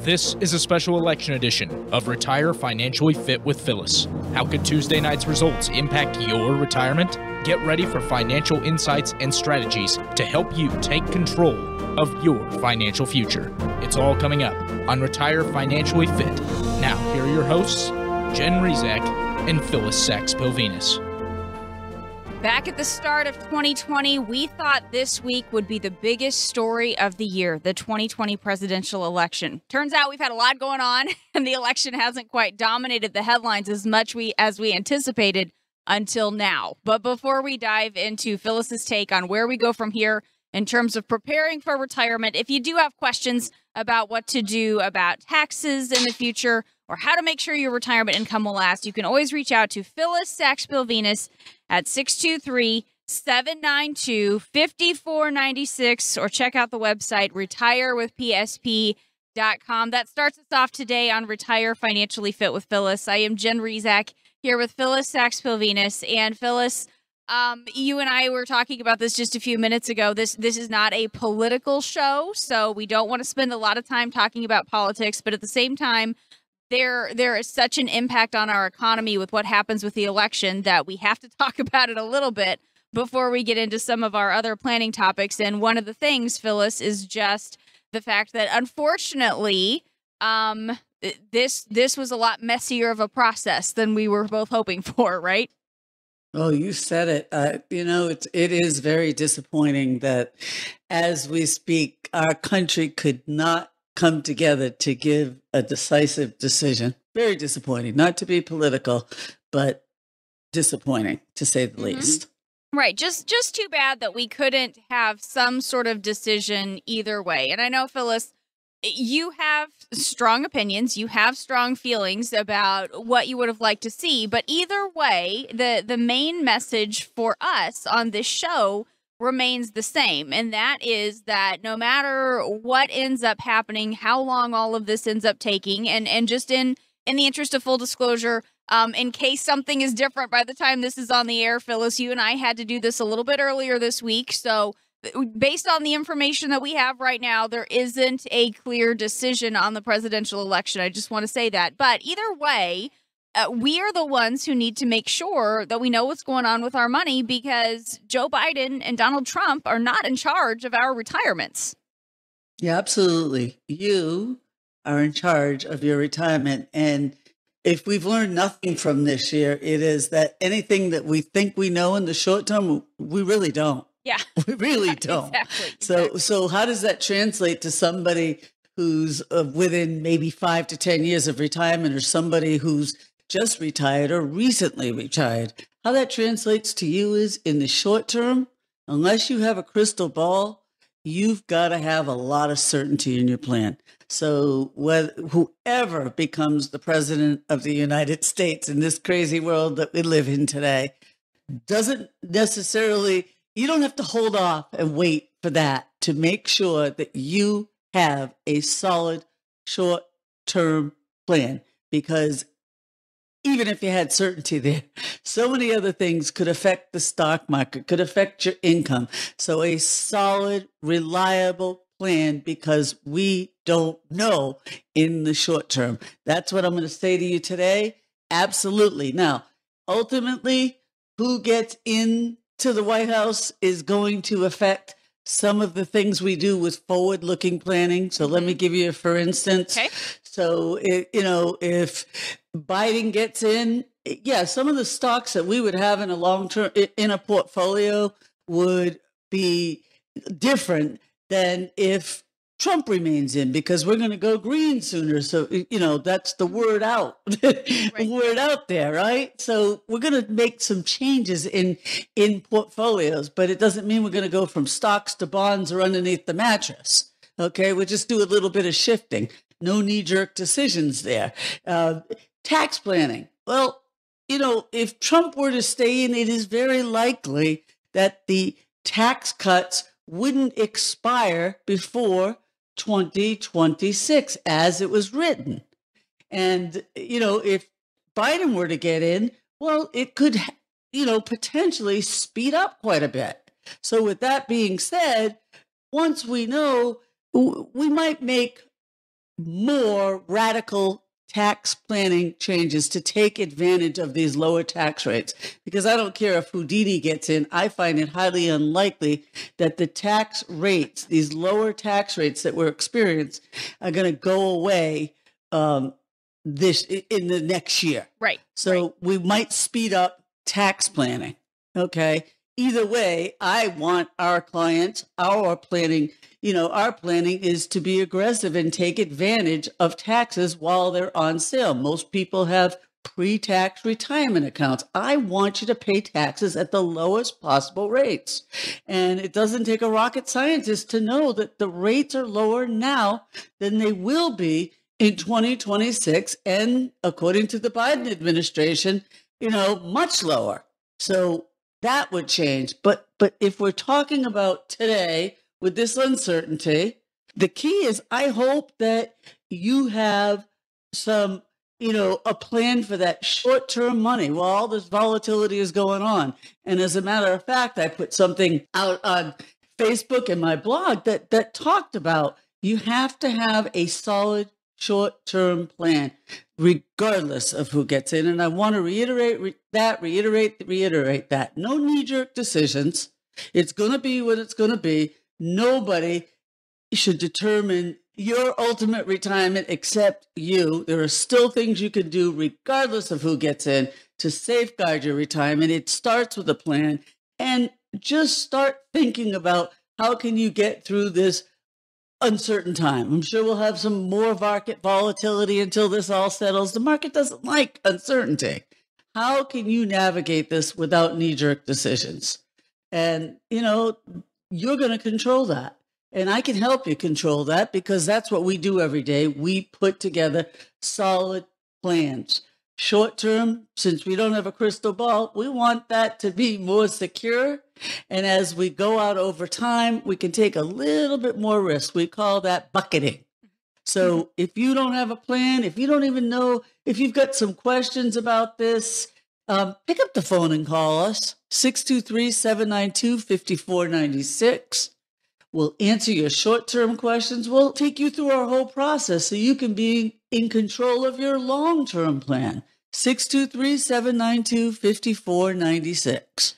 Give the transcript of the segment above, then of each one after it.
This is a special election edition of Retire Financially Fit with Phillis. How could Tuesday night's results impact your retirement? Get ready for financial insights and strategies to help you take control of your financial future. It's all coming up on Retire Financially Fit. Now, here are your hosts, Jen Rizak and Phyllis Sachs-Pilvinus. Back at the start of 2020, we thought this week would be the biggest story of the year, the 2020 presidential election. Turns out we've had a lot going on, and the election hasn't quite dominated the headlines as much as we anticipated until now. But before we dive into Phyllis's take on where we go from here in terms of preparing for retirement, if you do have questions about what to do about taxes in the future or how to make sure your retirement income will last, you can always reach out to Phyllis Sachs-Pilvinus at 623-792-5496 or check out the website retirewithpsp.com. That starts us off today on Retire Financially Fit with Phyllis. I am Jen Rizak here with Phyllis Sachs-Pilvinus. And Phyllis, you and I were talking about this just a few minutes ago. This is not a political show, so we don't want to spend a lot of time talking about politics, but at the same time, there is such an impact on our economy with what happens with the election that we have to talk about it a little bit before we get into some of our other planning topics. And one of the things, Phyllis, is just the fact that unfortunately, this was a lot messier of a process than we were both hoping for, right? Oh, you said it. It is very disappointing that as we speak, our country could not come together to give a decisive decision. Very disappointing, not to be political, but disappointing to say the least. Right. Just too bad that we couldn't have some sort of decision either way. And I know, Phyllis, you have strong opinions, you have strong feelings about what you would have liked to see, but either way, the main message for us on this show remains the same, and that is that no matter what ends up happening, how long all of this ends up taking, and just in the interest of full disclosure, in case something is different by the time this is on the air, Phyllis, you and I had to do this a little bit earlier this week, so based on the information that we have right now, there isn't a clear decision on the presidential election. I just want to say that. But either way, we are the ones who need to make sure that we know what's going on with our money because Joe Biden and Donald Trump are not in charge of our retirements. Yeah, absolutely. You are in charge of your retirement. And if we've learned nothing from this year, it is that anything that we think we know in the short term, we really don't. Yeah, we really don't. Exactly. So how does that translate to somebody who's within maybe 5 to 10 years of retirement or somebody who's just retired or recently retired? How that translates to you is in the short term, unless you have a crystal ball, you've got to have a lot of certainty in your plan. So whoever becomes the president of the United States in this crazy world that we live in today doesn't necessarily, you don't have to hold off and wait for that to make sure that you have a solid short-term plan, because even if you had certainty there, so many other things could affect the stock market, could affect your income. So a solid, reliable plan, because we don't know in the short term. That's what I'm going to say to you today. Absolutely. Now, ultimately, who gets into the White House is going to affect some of the things we do with forward-looking planning. So let me give you a for instance. Okay. So, if Biden gets in, yeah, some of the stocks that we would have in a long-term, in a portfolio would be different than if Trump remains in, because we're going to go green sooner. So, that's the word out, Right. word out there, right? So we're going to make some changes in portfolios, but it doesn't mean we're going to go from stocks to bonds or underneath the mattress. Okay. We'll just do a little bit of shifting. No knee-jerk decisions there. Tax planning. Well, if Trump were to stay in, it is very likely that the tax cuts wouldn't expire before 2026 as it was written. And, if Biden were to get in, well, it could, potentially speed up quite a bit. So with that being said, once we know, we might make more radical tax planning changes to take advantage of these lower tax rates. Because I don't care if Houdini gets in, I find it highly unlikely that the tax rates, these lower tax rates that we're experiencing, are going to go away this in the next year. Right. So we might speed up tax planning. Okay. Either way, I want our clients, our planning is to be aggressive and take advantage of taxes while they're on sale. Most people have pre-tax retirement accounts. I want you to pay taxes at the lowest possible rates. And it doesn't take a rocket scientist to know that the rates are lower now than they will be in 2026. And according to the Biden administration, much lower. So that would change. But if we're talking about today with this uncertainty, the key is I hope that you have some, a plan for that short-term money while all this volatility is going on. And as a matter of fact, I put something out on Facebook and my blog that talked about you have to have a solid short-term plan, regardless of who gets in. And I want to reiterate that. No knee-jerk decisions. It's going to be what it's going to be. Nobody should determine your ultimate retirement except you. There are still things you can do, regardless of who gets in, to safeguard your retirement. It starts with a plan. And just start thinking about how can you get through this uncertain time. I'm sure we'll have some more market volatility until this all settles. The market doesn't like uncertainty. How can you navigate this without knee-jerk decisions? And, you're going to control that. And I can help you control that because that's what we do every day. We put together solid plans. Short term, since we don't have a crystal ball, we want that to be more secure. And as we go out over time, we can take a little bit more risk. We call that bucketing. So if you don't have a plan, if you don't even know, if you've got some questions about this, pick up the phone and call us, 623-792-5496. We'll answer your short-term questions. We'll take you through our whole process so you can be in control of your long-term plan. 623-792-5496.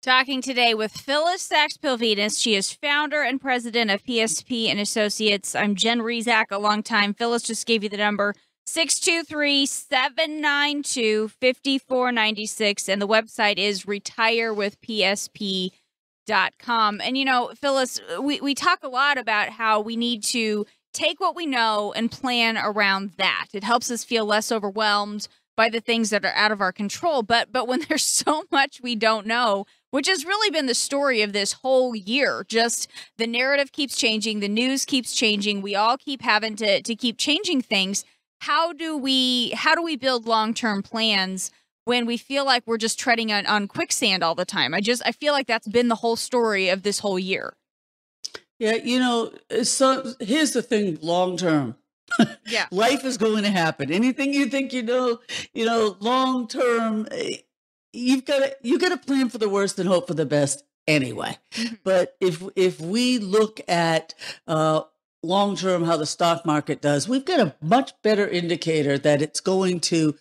Talking today with Phillis Sachs-Pilvinus. She is founder and president of PSP and Associates. I'm Jen Rezac, a longtime. Phillis just gave you the number, 623-792-5496. And the website is retirewithpsp.com. And, Phillis, we talk a lot about how we need to take what we know and plan around that. It helps us feel less overwhelmed by the things that are out of our control. But when there's so much we don't know, which has really been the story of this whole year, just the narrative keeps changing, the news keeps changing, we all keep having to keep changing things. How do we build long-term plans when we feel like we're just treading on quicksand all the time? I feel like that's been the whole story of this whole year. Yeah, so here's the thing, long term. Yeah. Life is going to happen. Anything you think long term, you got to plan for the worst and hope for the best anyway. Mm-hmm. But if we look at long term how the stock market does, we've got a much better indicator that it's going to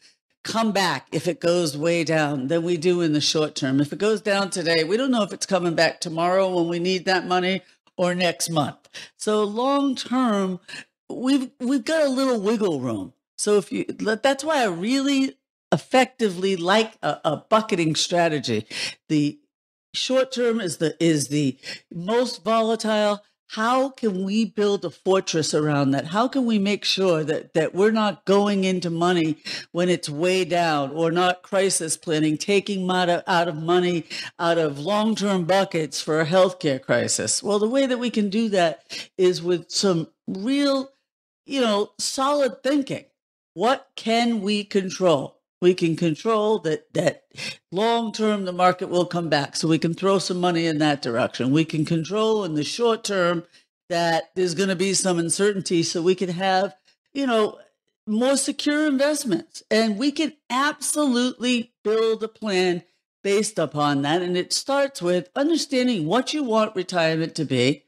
come back if it goes way down than we do in the short term. If it goes down today, we don't know if it's coming back tomorrow when we need that money or next month. So long term, we've got a little wiggle room. So that's why I really effectively like a bucketing strategy. The short term is the most volatile. How can we build a fortress around that? How can we make sure that we're not going into money when it's way down, or not crisis planning, taking out of money out of long-term buckets for a healthcare crisis? Well, the way that we can do that is with some real, solid thinking. What can we control? We can control that long-term, the market will come back. So we can throw some money in that direction. We can control in the short term that there's going to be some uncertainty. So we can have, more secure investments. And we can absolutely build a plan based upon that. And it starts with understanding what you want retirement to be,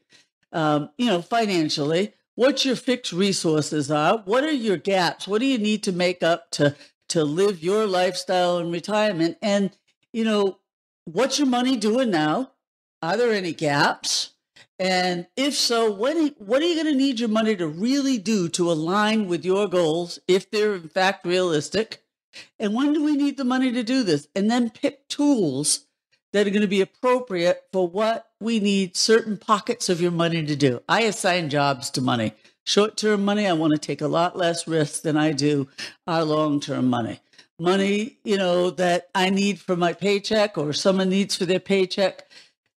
financially. what your fixed resources are. What are your gaps? What do you need to make up to live your lifestyle in retirement? And, what's your money doing now? Are there any gaps? And if so, what are you going to need your money to really do to align with your goals, if they're in fact realistic? And when do we need the money to do this? And then pick tools that are going to be appropriate for what we need certain pockets of your money to do. I assign jobs to money. Short-term money, I want to take a lot less risk than I do our long-term money. Money, that I need for my paycheck or someone needs for their paycheck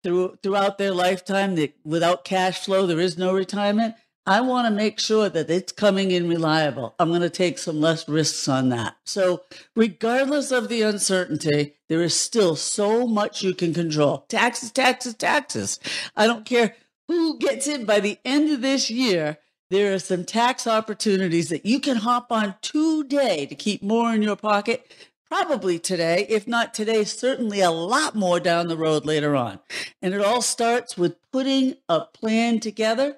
throughout their lifetime, that without cash flow, there is no retirement. I want to make sure that it's coming in reliable. I'm going to take some less risks on that. So regardless of the uncertainty, there is still so much you can control. Taxes, taxes, taxes. I don't care who gets in by the end of this year. There are some tax opportunities that you can hop on today to keep more in your pocket. Probably today, if not today, certainly a lot more down the road later on. And it all starts with putting a plan together,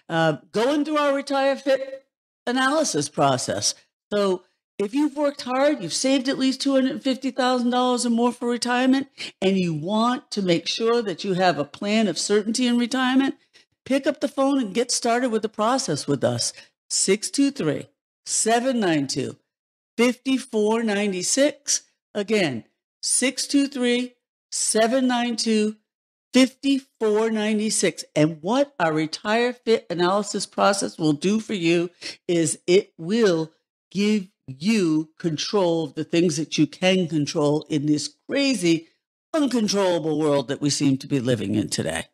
going through our Retire Fit analysis process. So if you've worked hard, you've saved at least $250,000 or more for retirement, and you want to make sure that you have a plan of certainty in retirement, pick up the phone and get started with the process with us. 623-792-5496. Again, 623-792-5496. And what our Retire Fit analysis process will do for you is it will give you control of the things that you can control in this crazy, uncontrollable world that we seem to be living in today.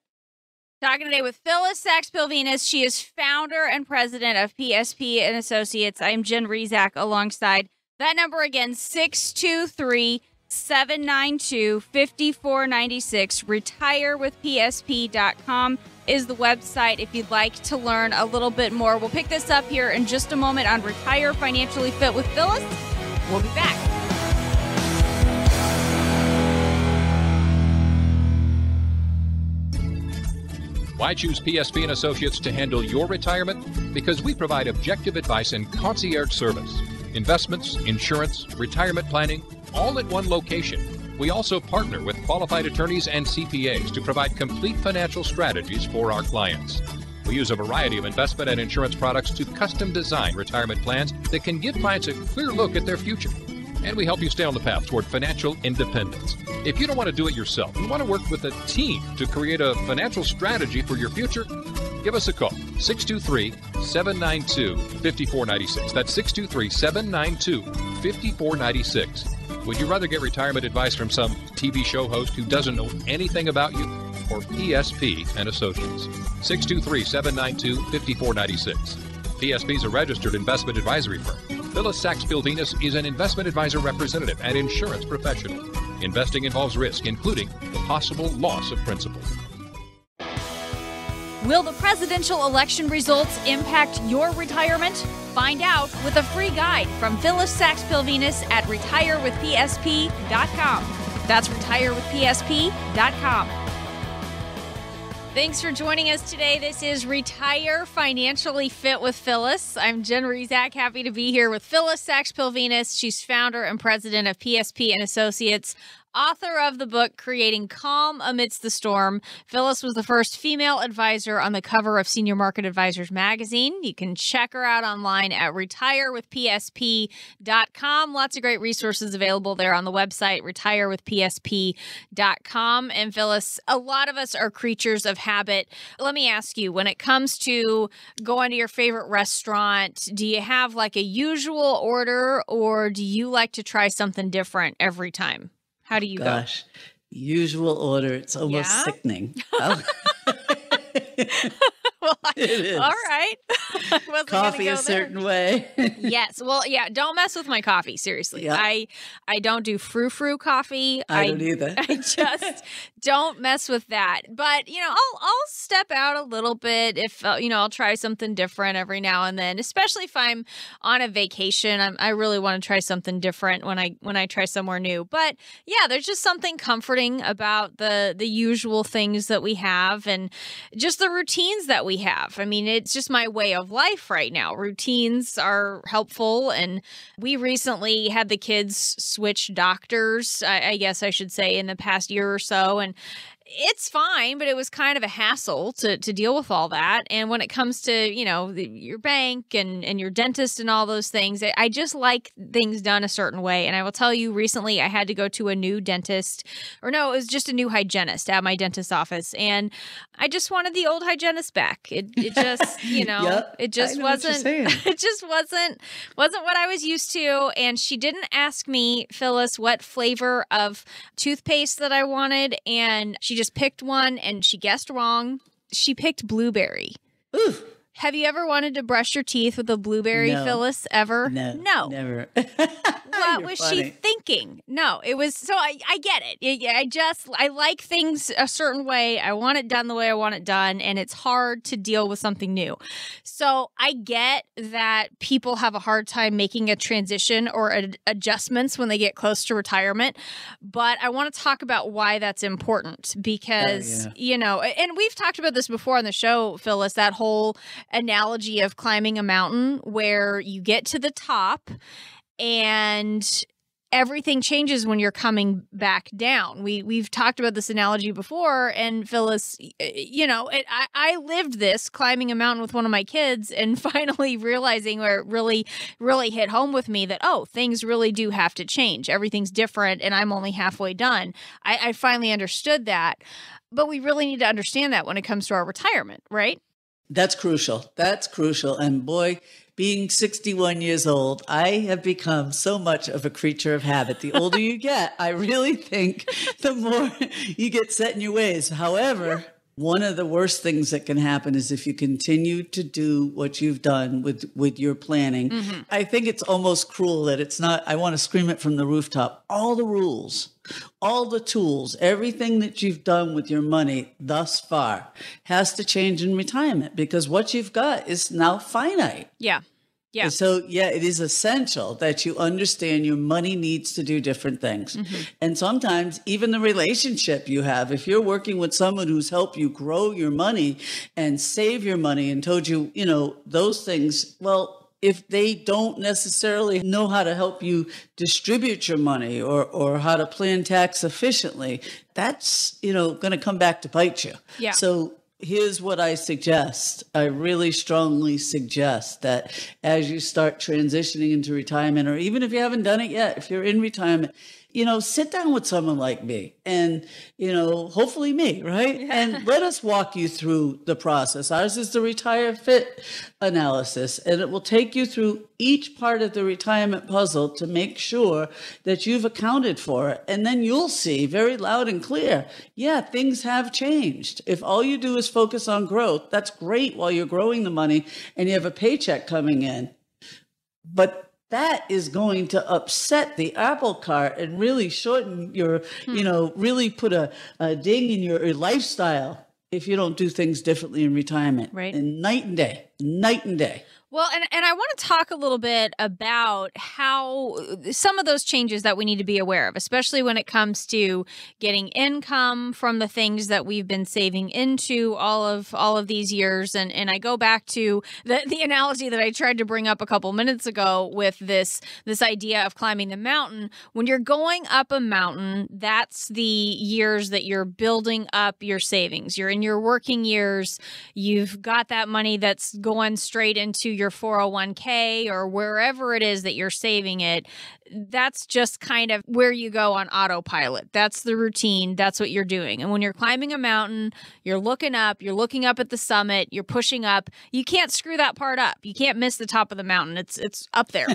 Talking today with Phillis Sachs-Pilvinus. She is founder and president of PSP and Associates. I'm Jen Rezac alongside that number again, 623-792-5496. Retirewithpsp.com is the website if you'd like to learn a little bit more. We'll pick this up here in just a moment on Retire Financially Fit with Phillis. We'll be back. Why choose PSP and Associates to handle your retirement? Because we provide objective advice and concierge service. Investments, insurance, retirement planning, all at one location. We also partner with qualified attorneys and CPAs to provide complete financial strategies for our clients. We use a variety of investment and insurance products to custom design retirement plans that can give clients a clear look at their future. And we help you stay on the path toward financial independence. If you don't want to do it yourself, you want to work with a team to create a financial strategy for your future, give us a call, 623-792-5496. That's 623-792-5496. Would you rather get retirement advice from some TV show host who doesn't know anything about you, or PSP and Associates? 623-792-5496. PSP is a registered investment advisory firm. Phillis Sachs-Pilvinus is an investment advisor representative and insurance professional. Investing involves risk, including the possible loss of principal. Will the presidential election results impact your retirement? Find out with a free guide from Phillis Sachs-Pilvinus at retirewithpsp.com. That's retirewithpsp.com. Thanks for joining us today. This is Retire Financially Fit with Phillis. I'm Jen Rezac, happy to be here with Phillis Sachs-Pilvinus. She's founder and president of PSP and Associates, author of the book Creating Calm Amidst the Storm. Phillis was the first female advisor on the cover of Senior Market Advisors magazine. You can check her out online at retirewithpsp.com. Lots of great resources available there on the website, retirewithpsp.com. And Phillis, a lot of us are creatures of habit. Let me ask you, when it comes to going to your favorite restaurant, do you have like a usual order, or do you like to try something different every time? How do you go? Usual order. It's almost sickening. Well, It is. all right. I wasn't Coffee gonna a go certain there. way. Yes. Well, yeah, don't mess with my coffee, seriously. Yeah. I don't do frou-frou coffee. I don't either. I just don't mess with that. But, I'll step out a little bit if, I'll try something different every now and then, especially if I'm on a vacation. I really want to try something different when I try somewhere new. But yeah, there's just something comforting about the usual things that we have and just the routines that we we have. I mean, it's just my way of life right now. Routines are helpful. And we recently had the kids switch doctors, I guess I should say, in the past year or so. And it's fine, but it was kind of a hassle to deal with all that. And when it comes to, your bank and your dentist and all those things, I just like things done a certain way. And I will tell you, recently I had to go to a new dentist, or no, it was just a new hygienist at my dentist's office. And I just wanted the old hygienist back. It just, Yep, it just wasn't, it just wasn't what I was used to. And she didn't ask me, Phyllis, what flavor of toothpaste that I wanted. And she just picked one and she guessed wrong. She picked blueberry. Ooh. Have you ever wanted to brush your teeth with a blueberry, No. Phyllis, ever? No. Never. What You're was funny. she thinking? No, it was, so I get it. I like things a certain way. I want it done the way I want it done, and it's hard to deal with something new. So I get that people have a hard time making a transition or adjustments when they get close to retirement, but I want to talk about why that's important because, and we've talked about this before on the show, Phyllis, that whole analogy of climbing a mountain where you get to the top and everything changes when you're coming back down. We've talked about this analogy before, and Phyllis, I lived this climbing a mountain with one of my kids and finally realizing where it really, really hit home with me that, things really do have to change. Everything's different and I'm only halfway done. I finally understood that, but we really need to understand that when it comes to our retirement, right? That's crucial. That's crucial. And boy, being 61 years old, I have become so much of a creature of habit. The older you get, I really think the more you get set in your ways. However, one of the worst things that can happen is if you continue to do what you've done with your planning. Mm-hmm. I think it's almost cruel that it's not, I want to scream it from the rooftop. All the rules, all the tools, everything that you've done with your money thus far has to change in retirement because what you've got is now finite. Yeah. Yeah. So, it is essential that you understand your money needs to do different things. Mm-hmm. And sometimes even the relationship you have, if you're working with someone who's helped you grow your money and save your money and told you, those things, well, if they don't necessarily know how to help you distribute your money or how to plan tax efficiently, that's, going to come back to bite you. Yeah. So here's what I suggest. I really strongly suggest that as you start transitioning into retirement, or even if you haven't done it yet, if you're in retirement, sit down with someone like me and, hopefully me, right? Yeah. And let us walk you through the process. Ours is the Retire Fit analysis, and it will take you through each part of the retirement puzzle to make sure that you've accounted for it. And then you'll see very loud and clear, things have changed. If all you do is focus on growth, that's great while you're growing the money and you have a paycheck coming in. But that is going to upset the apple cart and really shorten your, really put a ding in your lifestyle if you don't do things differently in retirement. Right. And night and day. Well, and I want to talk a little bit about how some of those changes that we need to be aware of, especially when it comes to getting income from the things that we've been saving into all of these years. And I go back to the analogy that I tried to bring up a couple minutes ago with this idea of climbing the mountain. When you're going up a mountain, that's the years that you're building up your savings. You're in your working years. You've got that money that's going straight into your 401k or wherever it is that you're saving it. That's just kind of where you go on autopilot. That's the routine. That's what you're doing. And when you're climbing a mountain, you're looking up at the summit, you're pushing up. You can't screw that part up. You can't miss the top of the mountain. It's up there,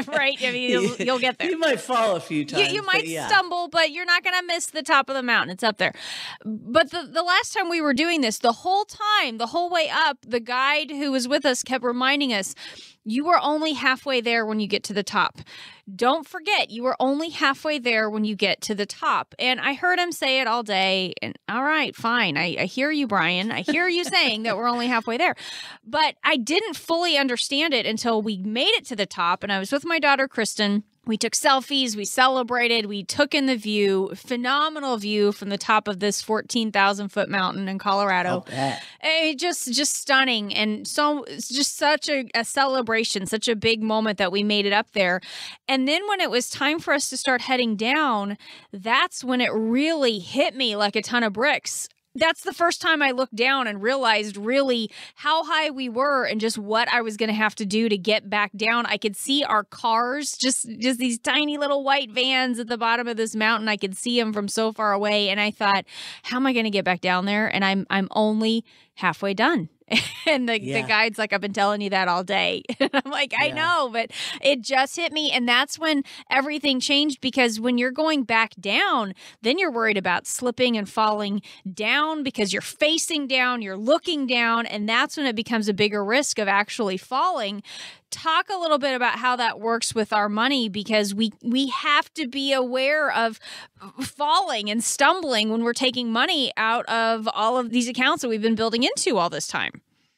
right? I mean, you'll get there. You might fall a few times. You might stumble, but you're not going to miss the top of the mountain. It's up there. But the last time we were doing this, the whole way up, the guide who was with us kept reminding us, you are only halfway there when you get to the top. Don't forget, you are only halfway there when you get to the top. And I heard him say it all day. And all right, fine. I hear you, Brian. I hear you saying that we're only halfway there. But I didn't fully understand it until we made it to the top. And I was with my daughter, Kristen. We took selfies, we celebrated, we took in the view, phenomenal view from the top of this 14,000 foot mountain in Colorado. Just stunning. And so it's just such a celebration, such a big moment that we made it up there. And then when it was time for us to start heading down, that's when it really hit me like a ton of bricks. That's the first time I looked down and realized really how high we were and just what I was going to have to do to get back down. I could see our cars, just these tiny little white vans at the bottom of this mountain. I could see them from so far away. And I thought, how am I going to get back down there? And I'm only halfway done. And the guide's like, I've been telling you that all day. And I'm like, I know, but it just hit me. And that's when everything changed, because when you're going back down, then you're worried about slipping and falling down because you're facing down, you're looking down. And that's when it becomes a bigger risk of actually falling. Talk a little bit about how that works with our money, because we have to be aware of falling and stumbling when we're taking money out of all of these accounts that we've been building into all this time.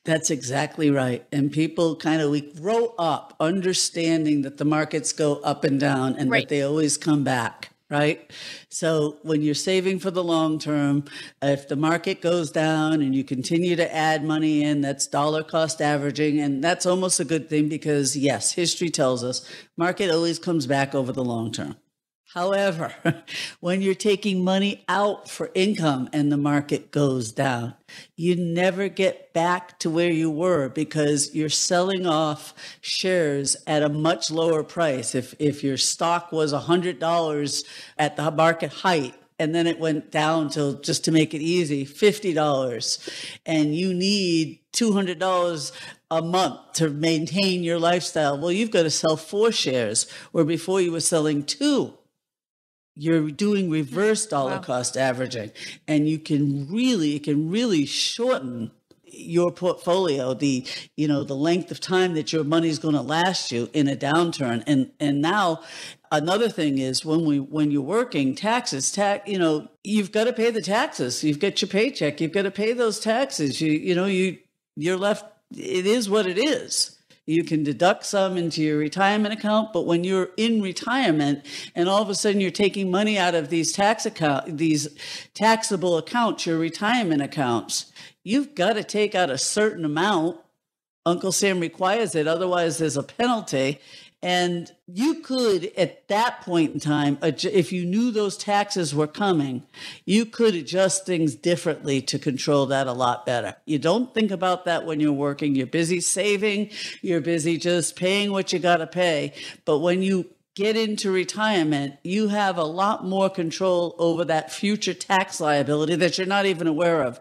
That's exactly right. And people we grow up understanding that the markets go up and down and that they always come back. Right? So when you're saving for the long term, if the market goes down and you continue to add money in, that's dollar cost averaging. And that's almost a good thing because, yes, history tells us market always comes back over the long term. However, when you're taking money out for income and the market goes down, you never get back to where you were because you're selling off shares at a much lower price. If your stock was $100 at the market height, and then it went down to, just to make it easy, $50, and you need $200 a month to maintain your lifestyle, well, you've got to sell 4 shares, where before you were selling 2. You're doing reverse dollar cost averaging, and it can really shorten your portfolio, the length of time that your money is going to last you in a downturn. And now another thing is when you're working, taxes, you've got to pay the taxes. You've got your paycheck, you've got to pay those taxes. You're left, it is what it is. You can deduct some into your retirement account, but when you're in retirement and all of a sudden you're taking money out of these taxable accounts, your retirement accounts, you've got to take out a certain amount. Uncle Sam requires it, otherwise there's a penalty. And you could, at that point in time, if you knew those taxes were coming, you could adjust things differently to control that a lot better. You don't think about that when you're working. You're busy saving. You're busy just paying what you got to pay. But when you get into retirement, you have a lot more control over that future tax liability that you're not even aware of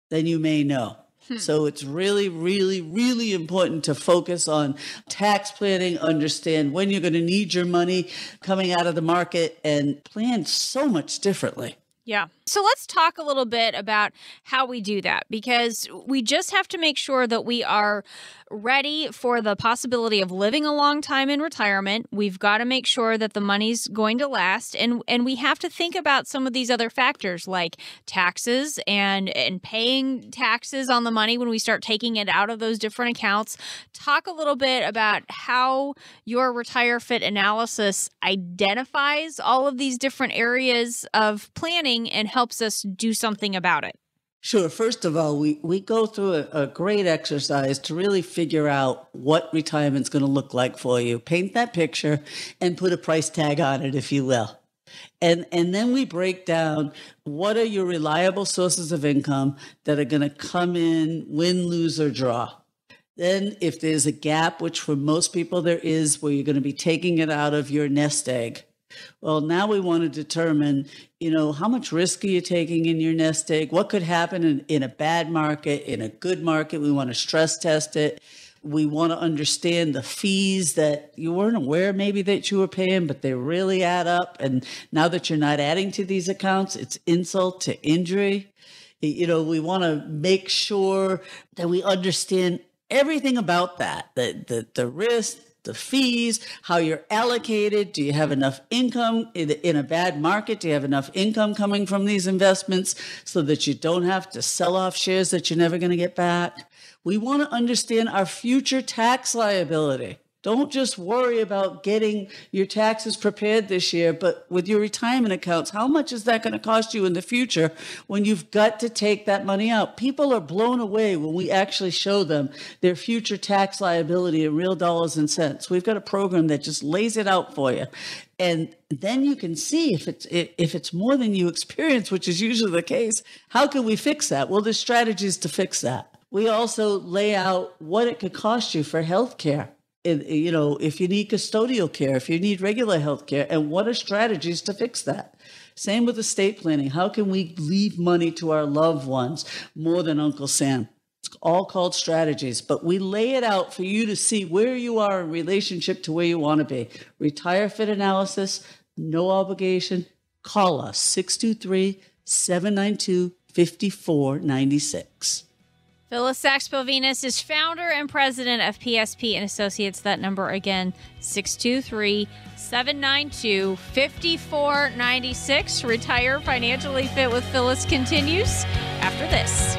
than you may know. So it's really, really, really important to focus on tax planning, understand when you're going to need your money coming out of the market, and plan so much differently. Yeah. So let's talk a little bit about how we do that, because we just have to make sure that we are ready for the possibility of living a long time in retirement. We've got to make sure that the money's going to last. And we have to think about some of these other factors like taxes and paying taxes on the money when we start taking it out of those different accounts. Talk a little bit about how your Retire Fit analysis identifies all of these different areas of planning and helps us do something about it. Sure. First of all, we go through a great exercise to really figure out what retirement's going to look like for you. Paint that picture and put a price tag on it, if you will. And then we break down what are your reliable sources of income that are going to come in, win, lose, or draw. Then if there's a gap, which for most people there is, where you're going to be taking it out of your nest egg. Well, now we want to determine, how much risk are you taking in your nest egg? What could happen in a bad market, in a good market? We want to stress test it. We want to understand the fees that you weren't aware maybe that you were paying, but they really add up. And now that you're not adding to these accounts, it's insult to injury. We want to make sure that we understand everything about that, the risk, the fees, how you're allocated. Do you have enough income in a bad market? Do you have enough income coming from these investments so that you don't have to sell off shares that you're never going to get back? We want to understand our future tax liability. Don't just worry about getting your taxes prepared this year, but with your retirement accounts, how much is that going to cost you in the future when you've got to take that money out? People are blown away when we actually show them their future tax liability in real dollars and cents. We've got a program that just lays it out for you. And then you can see if it's more than you experience, which is usually the case. How can we fix that? Well, there's strategies to fix that. We also lay out what it could cost you for health care. You know, if you need custodial care, if you need regular health care, and what are strategies to fix that? Same with estate planning. How can we leave money to our loved ones more than Uncle Sam? It's all called strategies, but we lay it out for you to see where you are in relationship to where you want to be. Retire Fit analysis, no obligation. Call us, 623-792-5496. Phillis Sachs-Pilvinus is founder and president of PSP and Associates. That number again, 623-792-5496. Retire Financially Fit with Phillis continues after this.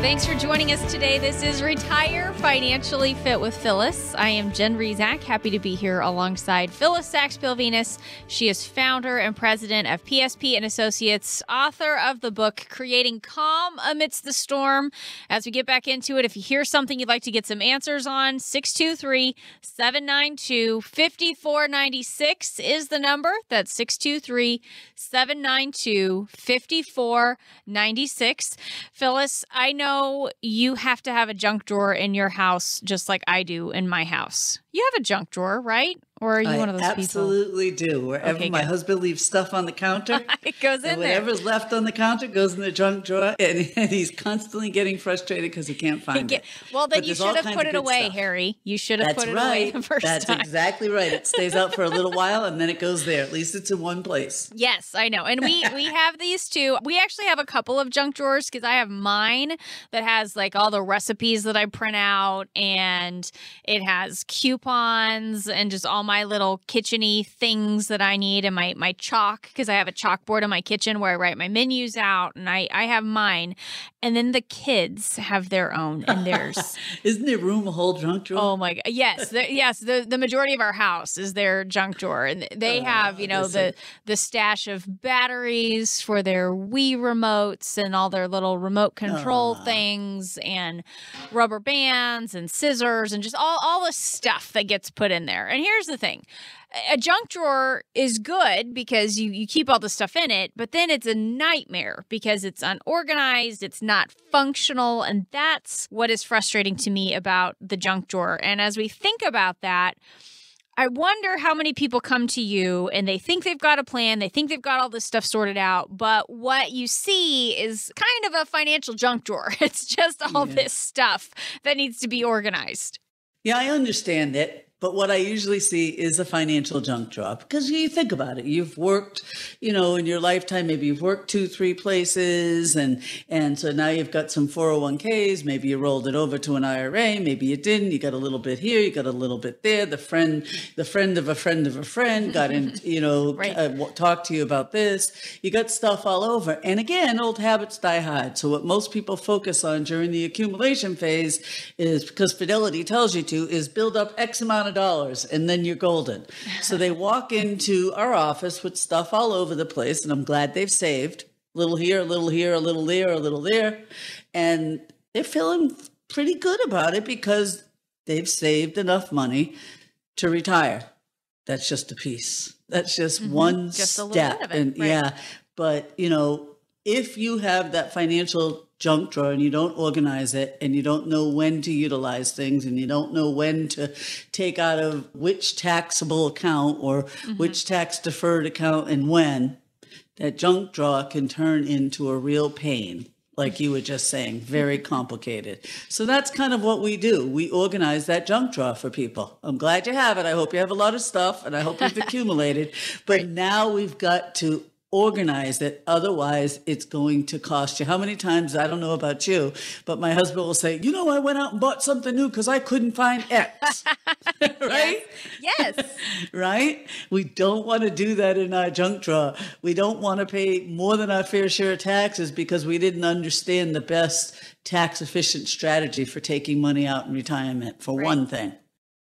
Thanks for joining us today. This is Retire Financially Fit with Phillis. I am Jen Rezac, happy to be here alongside Phillis Sachs-Pilvinus. She is founder and president of PSP and Associates, author of the book Creating Calm Amidst the Storm. As we get back into it, if you hear something you'd like to get some answers on, 623-792-5496 is the number. That's 623-792-5496. Phillis, I know you have to have a junk drawer in your house just like I do in my house. You have a junk drawer, right? Or are you one of those people? I absolutely do. Wherever my husband leaves stuff on the counter, it goes in there. Whatever's left on the counter goes in the junk drawer, and he's constantly getting frustrated because he can't find it. Well, then you should have put it away, Harry. You should have put it away the first time. That's exactly right. It stays out for a little while, and then it goes there. At least it's in one place. Yes, I know. And we have these too. We actually have a couple of junk drawers because I have mine that has like all the recipes that I print out, and it has coupons and just all my little kitchen-y things that I need, and my chalk, because I have a chalkboard in my kitchen where I write my menus out, and I have mine. And then the kids have their own, and theirs. Isn't there room a whole junk drawer? Oh my God. Yes. The majority of our house is their junk drawer, and they have, the stash of batteries for their Wii remotes and all their little remote control things, and rubber bands and scissors and just all the stuff that gets put in there. And here's the thing. A junk drawer is good because you keep all the stuff in it, but then it's a nightmare because it's unorganized, it's not functional, and that's what is frustrating to me about the junk drawer. And as we think about that, I wonder how many people come to you and they think they've got a plan, they think they've got all this stuff sorted out, but what you see is kind of a financial junk drawer. It's just all this stuff that needs to be organized. Yeah, I understand it. But what I usually see is a financial junk drawer, because you think about it. You've worked, in your lifetime, maybe you've worked 2-3 places, and so now you've got some 401ks. Maybe you rolled it over to an IRA. Maybe you didn't. You got a little bit here. You got a little bit there. The friend of a friend of a friend got in, right. Talked to you about this. You got stuff all over. And again, old habits die hard. So what most people focus on during the accumulation phase is, because Fidelity tells you to, is build up X amount of dollars and then you're golden. So they walk into our office with stuff all over the place, and I'm glad they've saved. A little here, a little here, a little there, a little there. And they're feeling pretty good about it because they've saved enough money to retire. That's just a piece. That's just one just step. A little bit of it, and right. Yeah. But, if you have that financial junk drawer and you don't organize it, and you don't know when to utilize things, and you don't know when to take out of which taxable account or which tax deferred account and when, that junk drawer can turn into a real pain. Like you were just saying, very complicated. So that's kind of what we do. We organize that junk drawer for people. I'm glad you have it. I hope you have a lot of stuff, and I hope you've accumulated. But now we've got to organize it. Otherwise, it's going to cost you. How many times, I don't know about you, but my husband will say, I went out and bought something new because I couldn't find X. Right? Yes. Right? We don't want to do that in our junk drawer. We don't want to pay more than our fair share of taxes because we didn't understand the best tax efficient strategy for taking money out in retirement, for one thing.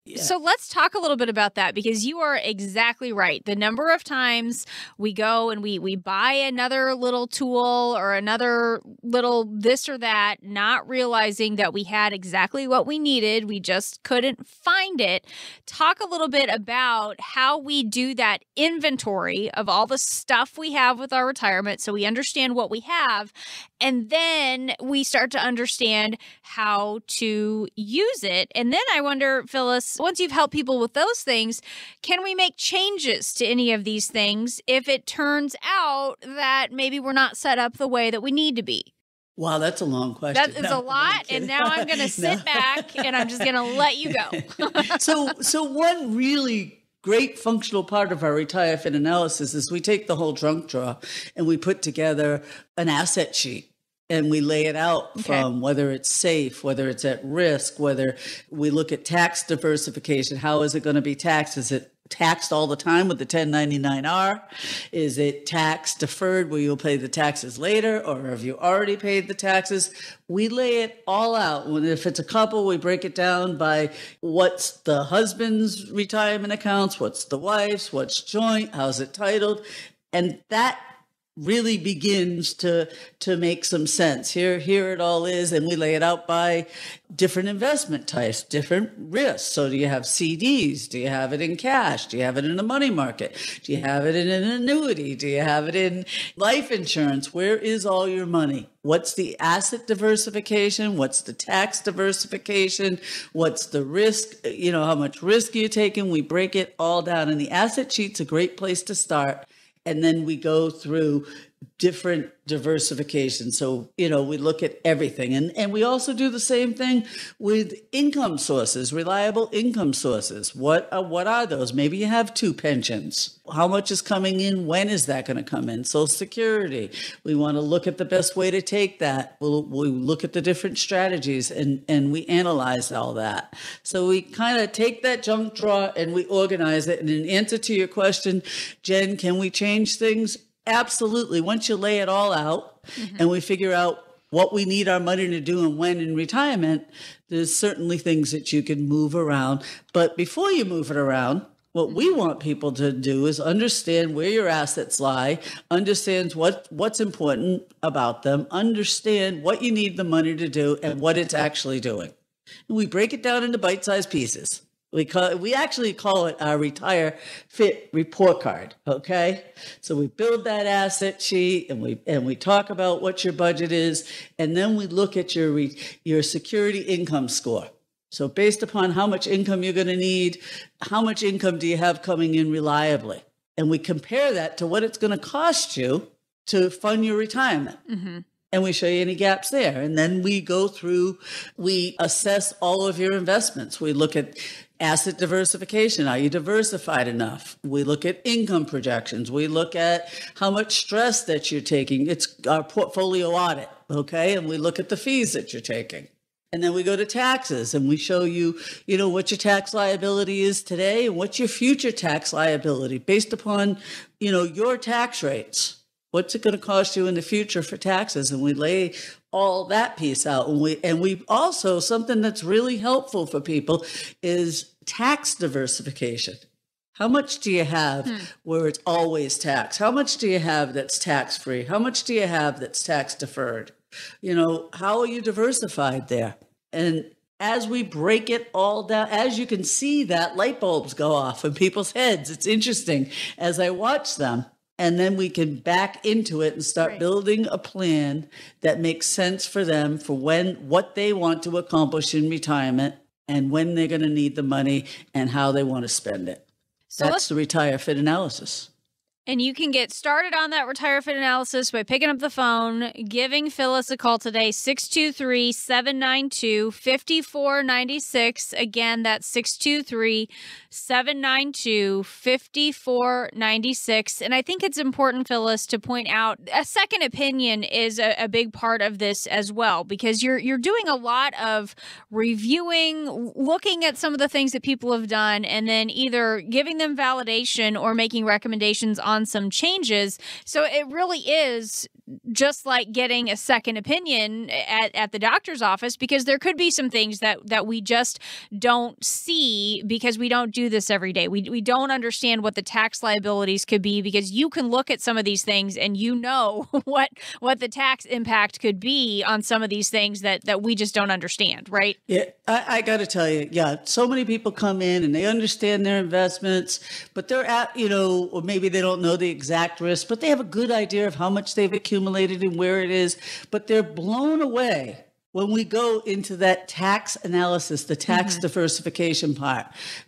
Yeah. So let's talk a little bit about that, because you are exactly right. The number of times we go and we buy another little tool or another little this or that, not realizing that we had exactly what we needed. We just couldn't find it. Talk a little bit about how we do that inventory of all the stuff we have with our retirement so we understand what we have. And then we start to understand how to use it. And then I wonder, Phyllis, once you've helped people with those things, can we make changes to any of these things if it turns out that maybe we're not set up the way that we need to be? Wow, that's a long question. That is a lot, and now I'm going to sit back and I'm just going to let you go. So one really great functional part of our retire fit analysis is we take the whole junk drawer and we put together an asset sheet. And we lay it out from whether it's safe, whether it's at risk, whether we look at tax diversification. How is it going to be taxed? Is it taxed all the time with the 1099-R? Is it tax deferred where you'll pay the taxes later? Or have you already paid the taxes? We lay it all out. If it's a couple, we break it down by what's the husband's retirement accounts, what's the wife's, what's joint, how's it titled. And that really begins to make some sense. Here it all is, and we lay it out by different investment types, different risks. So do you have CDs? Do you have it in cash? Do you have it in the money market? Do you have it in an annuity? Do you have it in life insurance? Where is all your money? What's the asset diversification? What's the tax diversification? What's the risk? How much risk are you taking? We break it all down, and the asset sheet's a great place to start. And then we go through different diversification. So, we look at everything. And we also do the same thing with income sources, reliable income sources. What are those? Maybe you have 2 pensions. How much is coming in? When is that going to come in? Social Security. We want to look at the best way to take that. We look at the different strategies and we analyze all that. So we kind of take that junk drawer and we organize it. And in answer to your question, Jen, can we change things? Absolutely. Once you lay it all out and we figure out what we need our money to do and when in retirement, there's certainly things that you can move around. But before you move it around, what we want people to do is understand where your assets lie, understand what's important about them, understand what you need the money to do and what it's actually doing. And we break it down into bite-sized pieces. We actually call it our Retire Fit report card. Okay, so we build that asset sheet and we talk about what your budget is, and then we look at your security income score. So based upon how much income you're going to need, how much income do you have coming in reliably, and we compare that to what it's going to cost you to fund your retirement. And we show you any gaps there. And then we go through, we assess all of your investments. We look at asset diversification. Are you diversified enough? We look at income projections. We look at how much stress that you're taking. It's our portfolio audit, okay? And we look at the fees that you're taking. And then we go to taxes and we show you, what your tax liability is today and what's your future tax liability based upon, your tax rates. What's it going to cost you in the future for taxes? And we lay all that piece out. And we also, something that's really helpful for people is tax diversification. How much do you have where it's always taxed? How much do you have that's tax-free? How much do you have that's tax deferred? How are you diversified there? And as we break it all down, as you can see, that light bulbs go off in people's heads. It's interesting as I watch them. And then we can back into it and start building a plan that makes sense for them for what they want to accomplish in retirement and when they're going to need the money and how they want to spend it. So that's the Retire Fit analysis. And you can get started on that Retire Fit analysis by picking up the phone, giving Phillis a call today, 623-792-5496. Again, that's 623-792-5496. And I think it's important, Phillis, to point out a second opinion is a big part of this as well, because you're doing a lot of reviewing, looking at some of the things that people have done, and then either giving them validation or making recommendations on some changes. So it really is just like getting a second opinion at the doctor's office, because there could be some things that we just don't see because we don't do this every day. We don't understand what the tax liabilities could be, because you can look at some of these things and you know what the tax impact could be on some of these things that we just don't understand, right? Yeah, I got to tell you, so many people come in and they understand their investments, but they're at, or maybe they don't know the exact risk, but they have a good idea of how much they've accumulated and where it is, but they're blown away when we go into that tax analysis, the tax diversification part,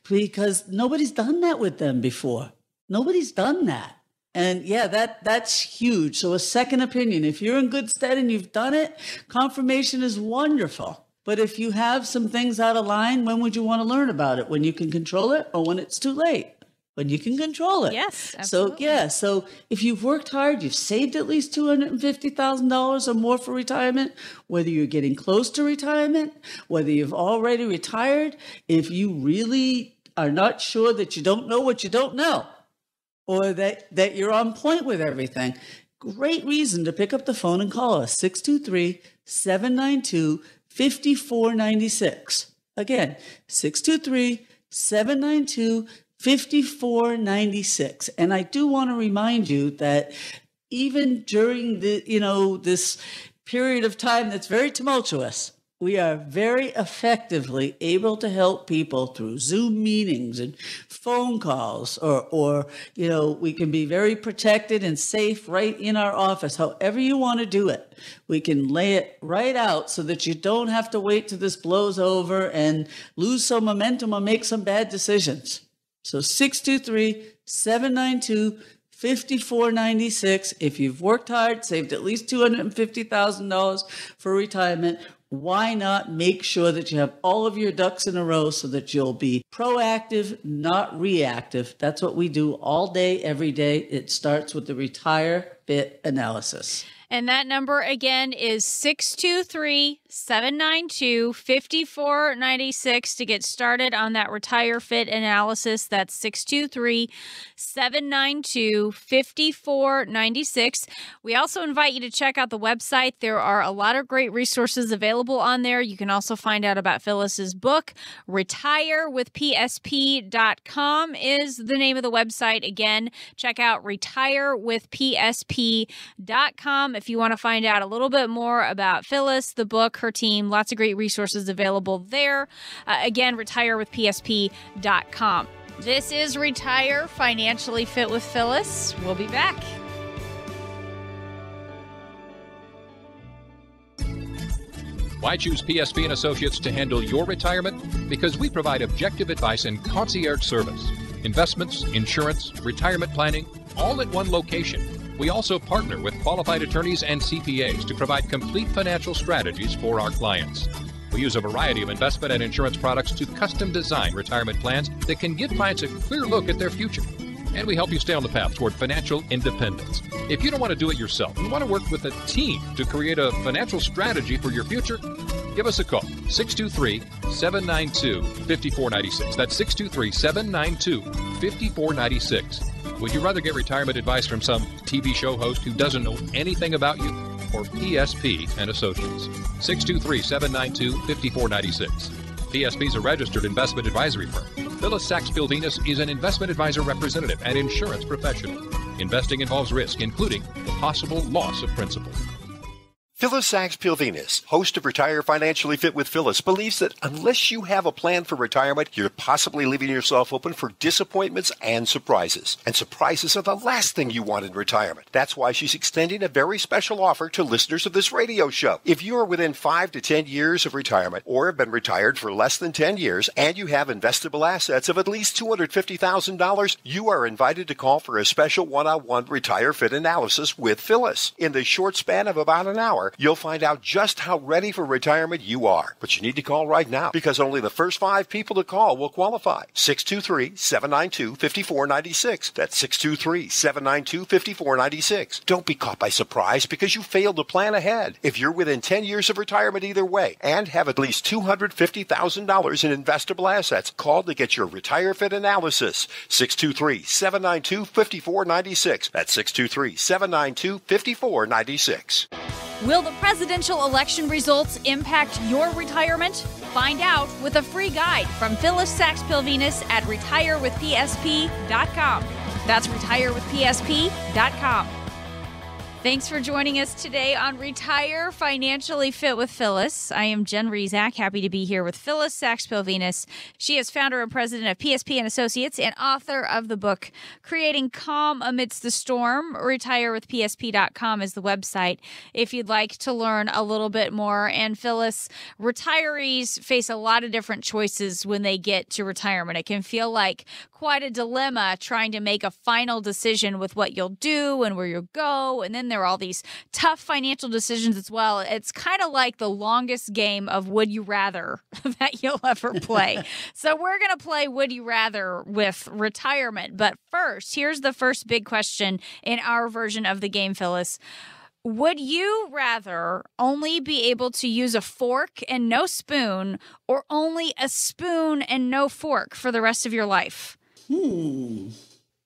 because nobody's done that with them before. Nobody's done that. And that's huge. So a second opinion, if you're in good stead and you've done it, confirmation is wonderful. But if you have some things out of line, when would you want to learn about it? When you can control it, or when it's too late? When you can control it. Yes, absolutely. So if you've worked hard, you've saved at least $250,000 or more for retirement, whether you're getting close to retirement, whether you've already retired, if you really are not sure that you don't know what you don't know, or that you're on point with everything, great reason to pick up the phone and call us, 623-792-5496. Again, 623-792-5496. And I do want to remind you that even during this period of time that's very tumultuous, we are very effectively able to help people through Zoom meetings and phone calls, or we can be very protected and safe right in our office. However you want to do it, we can lay it right out so that you don't have to wait till this blows over and lose some momentum or make some bad decisions. So 623-792-5496. If you've worked hard, saved at least $250,000 for retirement, why not make sure that you have all of your ducks in a row so that you'll be proactive, not reactive? That's what we do all day, every day. It starts with the Retire Fit analysis. And that number again is 623-792-5496 to get started on that Retire Fit analysis. That's 623-792-5496. We also invite you to check out the website. There are a lot of great resources available on there. You can also find out about Phyllis's book. retirewithpsp.com is the name of the website. Again, check out retirewithpsp.com. If you want to find out a little bit more about Phyllis, the book, her team, lots of great resources available there. Again, retirewithpsp.com. This is Retire Financially Fit with Phyllis. We'll be back. Why choose PSP and Associates to handle your retirement? Because we provide objective advice and concierge service. Investments, insurance, retirement planning, all at one location. We also partner with qualified attorneys and CPAs to provide complete financial strategies for our clients. We use a variety of investment and insurance products to custom design retirement plans that can give clients a clear look at their future. And we help you stay on the path toward financial independence. If you don't want to do it yourself, you want to work with a team to create a financial strategy for your future, give us a call, 623-792-5496. That's 623-792-5496. Would you rather get retirement advice from some TV show host who doesn't know anything about you, or PSP and Associates? 623-792-5496. PSP is a registered investment advisory firm. Phyllis Sachs-Pildinas is an investment advisor representative and insurance professional. Investing involves risk, including the possible loss of principal. Phyllis Sachs-Pilvinus, host of Retire Financially Fit with Phyllis, believes that unless you have a plan for retirement, you're possibly leaving yourself open for disappointments and surprises. And surprises are the last thing you want in retirement. That's why she's extending a very special offer to listeners of this radio show. If you are within 5 to 10 years of retirement or have been retired for less than 10 years and you have investable assets of at least $250,000, you are invited to call for a special one-on-one Retire Fit analysis with Phyllis. In the short span of about an hour, you'll find out just how ready for retirement you are. But you need to call right now because only the first 5 people to call will qualify. 623-792-5496. That's 623-792-5496. Don't be caught by surprise because you failed to plan ahead. If you're within 10 years of retirement either way and have at least $250,000 in investable assets, call to get your Retire Fit analysis. 623-792-5496. That's 623-792-5496. Will the presidential election results impact your retirement? Find out with a free guide from Phyllis Sachs-Pilvinus at retirewithpsp.com. That's retirewithpsp.com. Thanks for joining us today on Retire Financially Fit with Phyllis. I am Jen Rezac, happy to be here with Phyllis Sachs-Pilvinus. She is founder and president of PSP and Associates and author of the book Creating Calm Amidst the Storm. Retirewithpsp.com is the website if you'd like to learn a little bit more. And Phyllis, retirees face a lot of different choices when they get to retirement. It can feel like quite a dilemma trying to make a final decision with what you'll do and where you'll go. And then there are all these tough financial decisions as well. It's kind of like the longest game of Would You Rather that you'll ever play. So we're going to play Would You Rather with retirement. But first, here's the first big question in our version of the game, Phyllis. Would you rather only be able to use a fork and no spoon, or only a spoon and no fork for the rest of your life?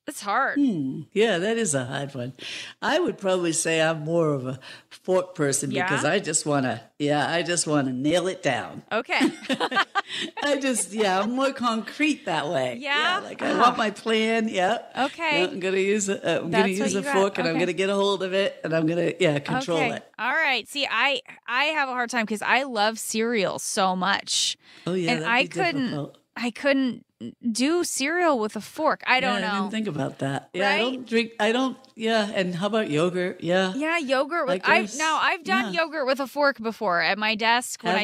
It's hard. Yeah, that is a hard one. I would probably say I'm more of a fork person because I just want to nail it down. Okay. I'm more concrete that way. Yeah. Like I want my plan. Yeah. Okay. Yeah, I'm going to use a fork and I'm going to get a hold of it and I'm going to control it. All right. See, I have a hard time because I love cereal so much. Oh yeah. And I couldn't do cereal with a fork. I don't know. I didn't think about that. Yeah, Right? And how about yogurt? Yeah. Yeah, yogurt with I've done yogurt with a fork before at my desk when I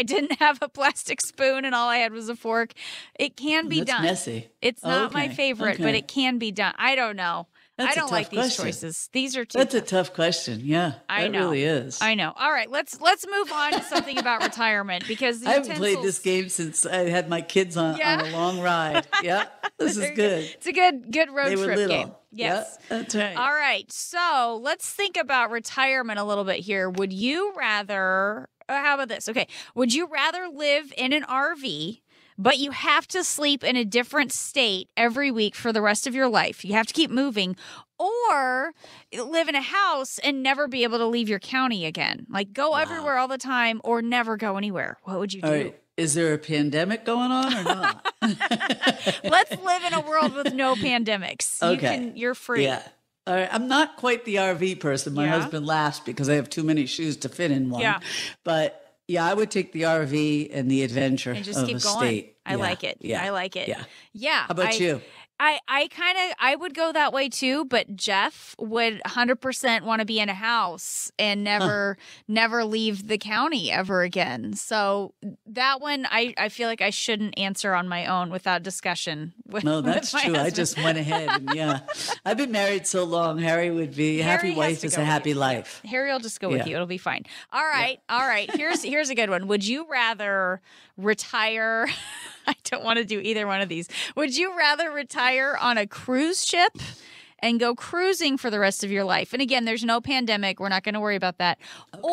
didn't have a plastic spoon and all I had was a fork. It can be done. Messy. It's not my favorite, but it can be done. I don't know. I don't like these choices. These are too That's a tough question. Yeah. I know. It really is. I know. All right, let's move on to something about retirement because I haven't played this game since I had my kids on a long ride. Yeah. This is good. It's a good road trip game. Yes. Yeah, that's right. All right. So let's think about retirement a little bit here. Would you rather, how about this? Okay. Would you rather live in an RV, but you have to sleep in a different state every week for the rest of your life? You have to keep moving, or live in a house and never be able to leave your county again. Like go everywhere all the time or never go anywhere. What would you do? All right. Is there a pandemic going on or not? Let's live in a world with no pandemics. Okay. You're free. Yeah. All right. I'm not quite the RV person. My husband laughs because I have too many shoes to fit in one. Yeah. But yeah, I would take the RV and the adventure and just of keep a going. state. I like it. Yeah. I like it. Yeah. Yeah. How about you? I would go that way too, but Jeff would 100% want to be in a house and never leave the county ever again. So that one, I feel like I shouldn't answer on my own without discussion. No, that's true. Husband. I just went ahead and I've been married so long. Harry would be a happy wife is a happy life. Harry will just go with you. It'll be fine. All right. Yeah. All right. Here's a good one. Would you rather retire? I don't want to do either one of these. Would you rather retire on a cruise ship and go cruising for the rest of your life? And again, there's no pandemic. We're not going to worry about that. Okay.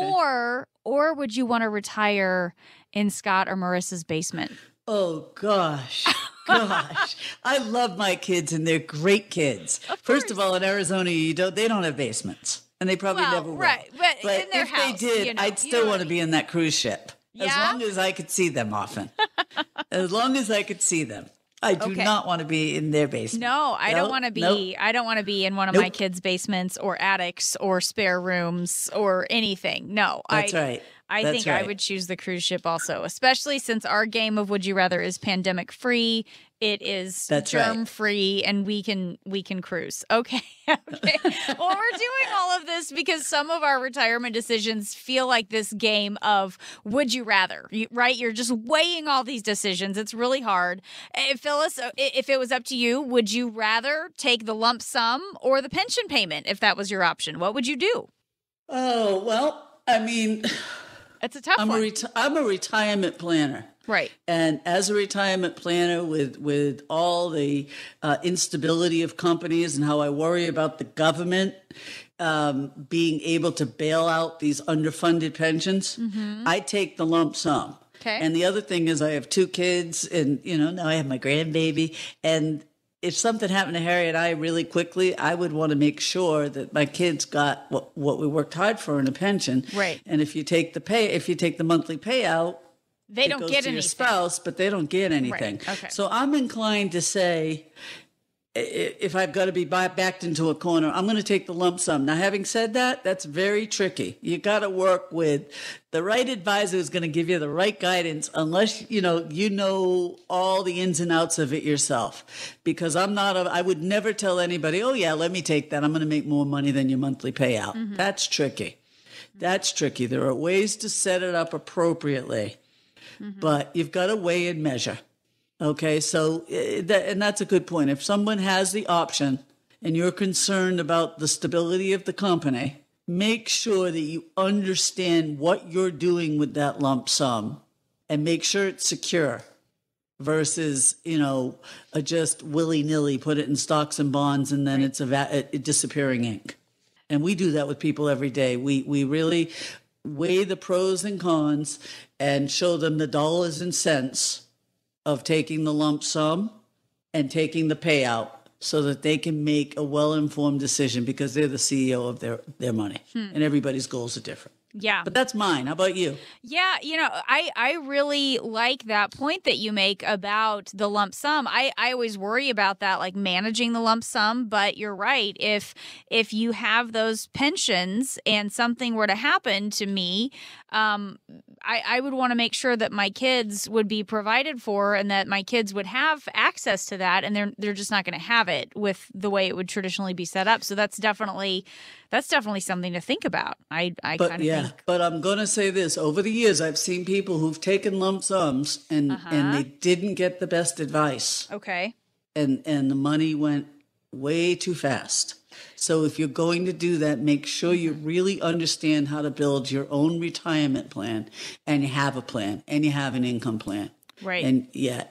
Or would you want to retire in Scott or Marissa's basement? Oh, gosh. I love my kids and they're great kids. First of all, in Arizona, they don't have basements and they probably never will. Right. But in their if house, they did, I'd still want to be in that cruise ship. Yeah? As long as I could see them often. As long as I could see them. I do not want to be in their basement. No, I don't want to be. Nope. I don't want to be in one of my kids' basements or attics or spare rooms or anything. No, That's right. I think I would choose the cruise ship also, especially since our game of Would You Rather is pandemic free. It is germ free, and we can cruise. Okay. Okay. Well, we're doing all of this because some of our retirement decisions feel like this game of Would You Rather, right? You're just weighing all these decisions. It's really hard. Phyllis, if it was up to you, would you rather take the lump sum or the pension payment if that was your option? What would you do? Oh, well, I mean, it's a tough one. I'm a retirement planner. Right. And as a retirement planner with all the instability of companies and how I worry about the government being able to bail out these underfunded pensions, I take the lump sum. Okay. And the other thing is I have 2 kids and, now I have my grandbaby. And if something happened to Harry and I really quickly, I would want to make sure that my kids got what we worked hard for in a pension. Right. And if you take the monthly payout, they don't get anything. Your spouse, but they don't get anything. Right. Okay. So I'm inclined to say, if I've got to be backed into a corner, I'm going to take the lump sum. Now, having said that, that's very tricky. You got to work with the right advisor who's going to give you the right guidance, unless you know all the ins and outs of it yourself. Because I would never tell anybody, oh yeah, let me take that. I'm going to make more money than your monthly payout. Mm-hmm. That's tricky. That's tricky. There are ways to set it up appropriately. But you've got to weigh and measure. Okay, so and that's a good point. If someone has the option and you're concerned about the stability of the company, make sure that you understand what you're doing with that lump sum and make sure it's secure versus, just willy-nilly put it in stocks and bonds and then it's a disappearing ink. And we do that with people every day. We really weigh the pros and cons and show them the dollars and cents of taking the lump sum and taking the payout so that they can make a well-informed decision because they're the CEO of their money. And everybody's goals are different. Yeah. But that's mine. How about you? Yeah, I really like that point that you make about the lump sum. I always worry about that, like managing the lump sum, but you're right. If you have those pensions and something were to happen to me, I would want to make sure that my kids would be provided for and that my kids would have access to that, and they're just not going to have it with the way it would traditionally be set up. So that's definitely something to think about. I kind of think. But I'm going to say this. Over the years, I've seen people who've taken lump sums and they didn't get the best advice. Okay. And the money went way too fast. So if you're going to do that, make sure you really understand how to build your own retirement plan and you have a plan and you have an income plan. Right. And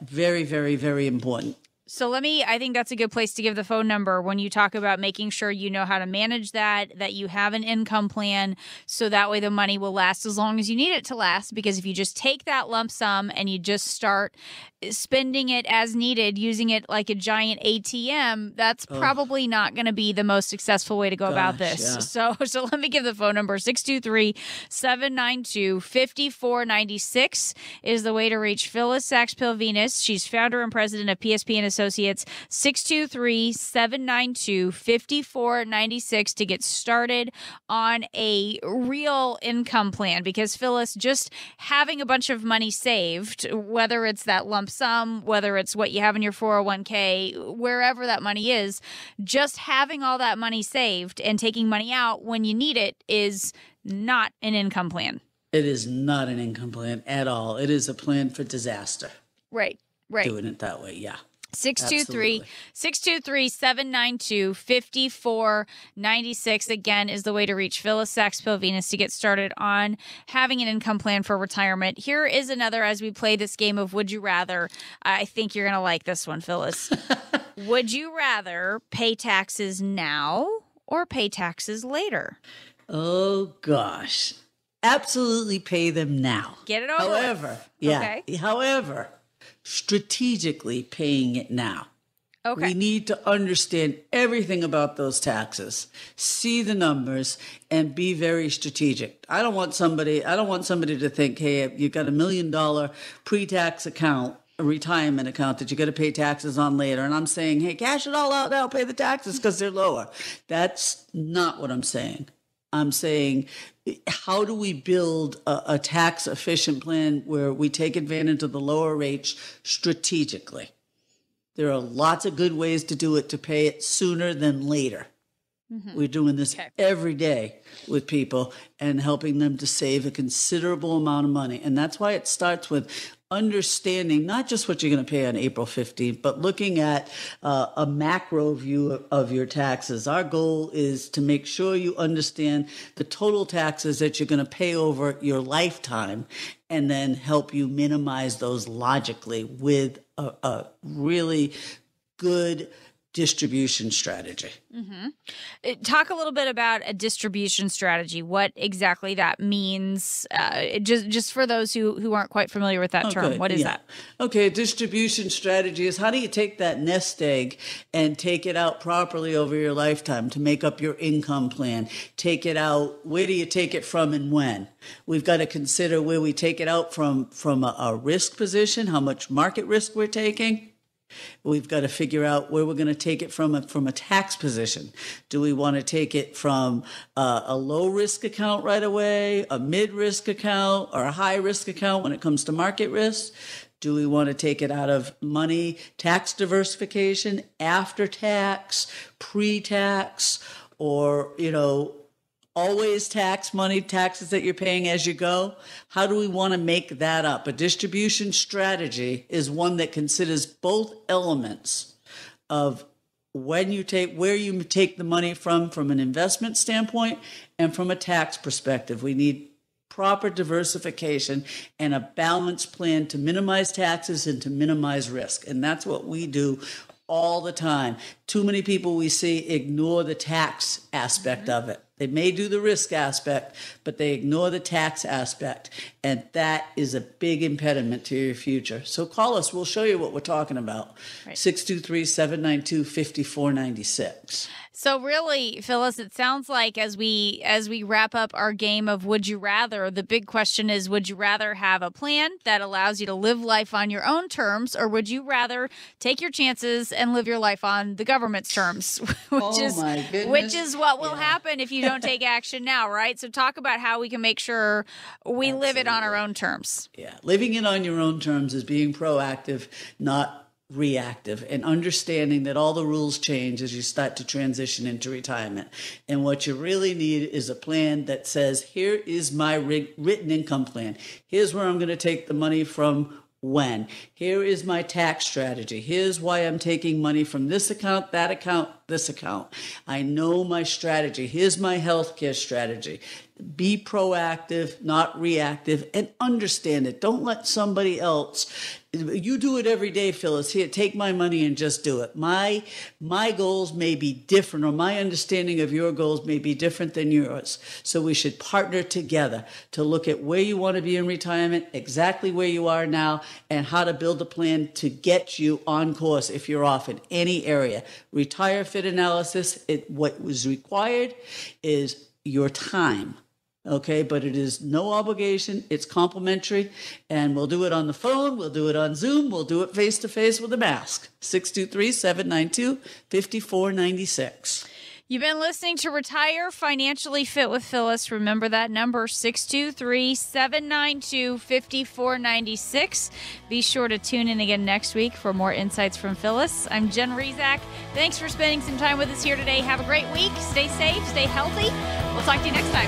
very, very, very important. So I think that's a good place to give the phone number when you talk about making sure you know how to manage that you have an income plan so that way the money will last as long as you need it to last. Because if you just take that lump sum and you just start spending it as needed, using it like a giant ATM, that's probably not going to be the most successful way to go about this. Yeah. So let me give the phone number. 623-792-5496 is the way to reach Phyllis Sachs-Pilvinus. She's founder and president of PSP and Associates. 623-792-5496 to get started on a real income plan. Because Phyllis, just having a bunch of money saved, whether it's that lump sum, whether it's what you have in your 401k, wherever that money is, just having all that money saved and taking money out when you need it is not an income plan. It is not an income plan at all. It is a plan for disaster. Right. Doing it that way, yeah. 623-792-5496 again is the way to reach Phyllis Sachs-Pilvinus to get started on having an income plan for retirement. Here is another as we play this game of Would You Rather. I think you're going to like this one, Phyllis. Would you rather pay taxes now or pay taxes later? Oh, gosh. Absolutely pay them now. Get it over with. However, strategically paying it now. Okay. We need to understand everything about those taxes, see the numbers, and be very strategic. I don't want somebody to think, hey, you've got $1 million pre-tax account a retirement account that you're going to pay taxes on later. And I'm saying, hey, cash it all out now, pay the taxes because they're lower. That's not what I'm saying. I'm saying, how do we build a tax efficient plan where we take advantage of the lower rates strategically? There are lots of good ways to do it, to pay it sooner than later. We're doing this every day with people and helping them to save a considerable amount of money. And that's why it starts with understanding not just what you're going to pay on April 15th, but looking at a macro view of your taxes. Our goal is to make sure you understand the total taxes that you're going to pay over your lifetime and then help you minimize those logically with a really good distribution strategy. Talk a little bit about a distribution strategy, what exactly that means, just for those who aren't quite familiar with that term. What is that? Okay, a distribution strategy is how do you take that nest egg and take it out properly over your lifetime to make up your income plan? Take it out, where do you take it from and when? We've got to consider where we take it out from a risk position, how much market risk we're taking. We've got to figure out where we're going to take it from a tax position. Do we want to take it from a low-risk account right away, a mid-risk account, or a high-risk account when it comes to market risk? Do we want to take it out of money, tax diversification, after tax, pre-tax, or, always tax money, taxes that you're paying as you go? How do we want to make that up? A distribution strategy is one that considers both elements of where you take the money from an investment standpoint and from a tax perspective. We need proper diversification and a balanced plan to minimize taxes and to minimize risk. And that's what we do all the time. Too many people we see ignore the tax aspect of it. They may do the risk aspect, but they ignore the tax aspect. And that is a big impediment to your future. So call us. We'll show you what we're talking about. Right. 623-792-5496. So really, Phyllis, it sounds like as we wrap up our game of Would You Rather, the big question is, would you rather have a plan that allows you to live life on your own terms, or would you rather take your chances and live your life on the government's terms, which is what will happen if you don't take action now, right? So talk about how we can make sure we live it on our own terms. Yeah, living it on your own terms is being proactive, not reactive, and understanding that all the rules change as you start to transition into retirement. And what you really need is a plan that says, here is my written income plan. Here's where I'm going to take the money from when. Here is my tax strategy. Here's why I'm taking money from this account, that account, this account. I know my strategy. Here's my healthcare strategy. Be proactive, not reactive, and understand it. Don't let somebody else. You do it every day, Phyllis. Here, take my money and just do it. My goals may be different, or my understanding of your goals may be different than yours. So we should partner together to look at where you want to be in retirement, exactly where you are now, and how to build a plan to get you on course if you're off in any area. Retire Fit analysis, what was required is your time. Okay, but it is no obligation. It's complimentary, and we'll do it on the phone. We'll do it on Zoom. We'll do it face-to-face with a mask. 623-792-5496. You've been listening to Retire Financially Fit with Phyllis. Remember that number, 623-792-5496. Be sure to tune in again next week for more insights from Phyllis. I'm Jen Rezac. Thanks for spending some time with us here today. Have a great week. Stay safe. Stay healthy. We'll talk to you next time.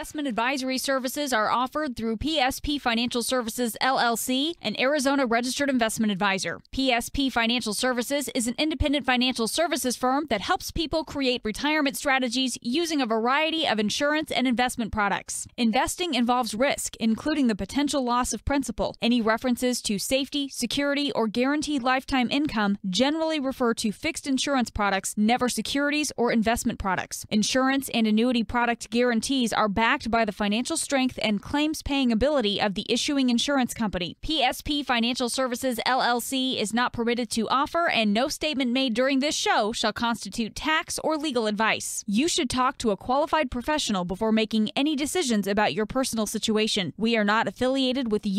Investment advisory services are offered through PSP Financial Services, LLC, an Arizona-registered investment advisor. PSP Financial Services is an independent financial services firm that helps people create retirement strategies using a variety of insurance and investment products. Investing involves risk, including the potential loss of principal. Any references to safety, security, or guaranteed lifetime income generally refer to fixed insurance products, never securities or investment products. Insurance and annuity product guarantees are backed backed by the financial strength and claims-paying ability of the issuing insurance company. PSP Financial Services, LLC is not permitted to offer, and no statement made during this show shall constitute tax or legal advice. You should talk to a qualified professional before making any decisions about your personal situation. We are not affiliated with the